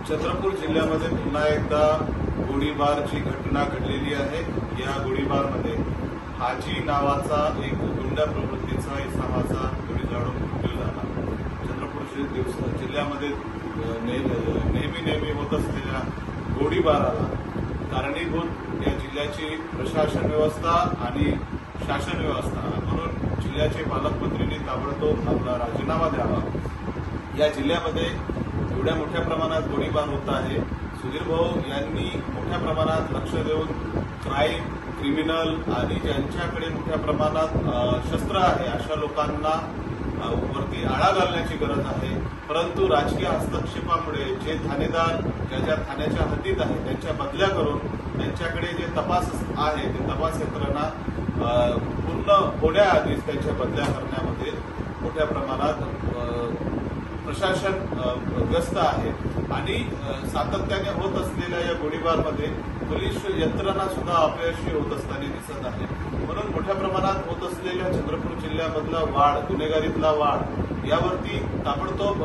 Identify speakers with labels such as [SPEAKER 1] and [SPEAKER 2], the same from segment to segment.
[SPEAKER 1] चंद्रपूर जिल्ह्यामध्ये पुन्हा एकदा गोळीबारची घटना घडलेली आहे। या गोळीबारमध्ये हाजी नावाचा एक गुंड प्रवृत्तीचा इसमाचा गोळी झाडून मृत्यू झाला। चंद्रपूर जिल्ह्यामध्ये नेहमी होत असलेल्या गोळीबाराला कारणीभूत या जिल्ह्याची प्रशासन व्यवस्था आणि शासन व्यवस्था, म्हणून जिल्ह्याचे पालकमंत्र्यांनी ताबडतोब आपला राजीनामा द्यावा। या जिल्ह्यामध्ये एवढ्या मोठ्या प्रमाणात गोळीबार होत आहे। सुधीर भाऊ यांनी मोठ्या प्रमाणात लक्ष देऊन क्रिमिनल आणि ज्यांच्याकडे मोठ्या प्रमाणात शस्त्र आहे अशा लोकांना वरती आळा घालण्याची गरज आहे। परंतु राजकीय हस्तक्षेपामुळे जे ठाणेदार ज्या ठाण्याच्या हद्दीत आहेत त्यांच्या बदल्या करून त्यांच्याकडे जे तपास आहे ते तपास यंत्रणा पूर्ण होण्याआधीच त्यांच्या बदल्या करण्यामध्ये मोठ्या प्रमाणात प्रशासन व्यस्त आहे आणि सातत्याने होत असलेल्या या गोळीबारमध्ये पोलीस यंत्रणा सुद्धा अपयशी होत असताना दिसत आहे। म्हणून मोठ्या प्रमाणात होत असलेल्या चंद्रपूर जिल्ह्यामधला वाढ, गुन्हेगारीतला वाढ यावरती ताबडतोब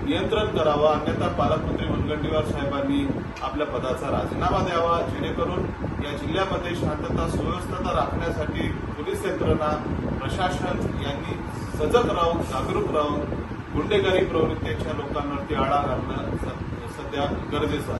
[SPEAKER 1] नियंत्रण करावं, अन्यथा पालकमंत्री मुनगंटीवार साहेबांनी आपल्या पदाचा राजीनामा द्यावा, जेणेकरून या जिल्ह्यामध्ये शांतता सुव्यवस्था राखण्यासाठी पोलीस यंत्रणा प्रशासन यांनी सजग राहून जागरूक राहून गुन्हेगारी प्रवृत्तीच्या लोकांवरती आळा घालणं सध्या गरजेचं आहे।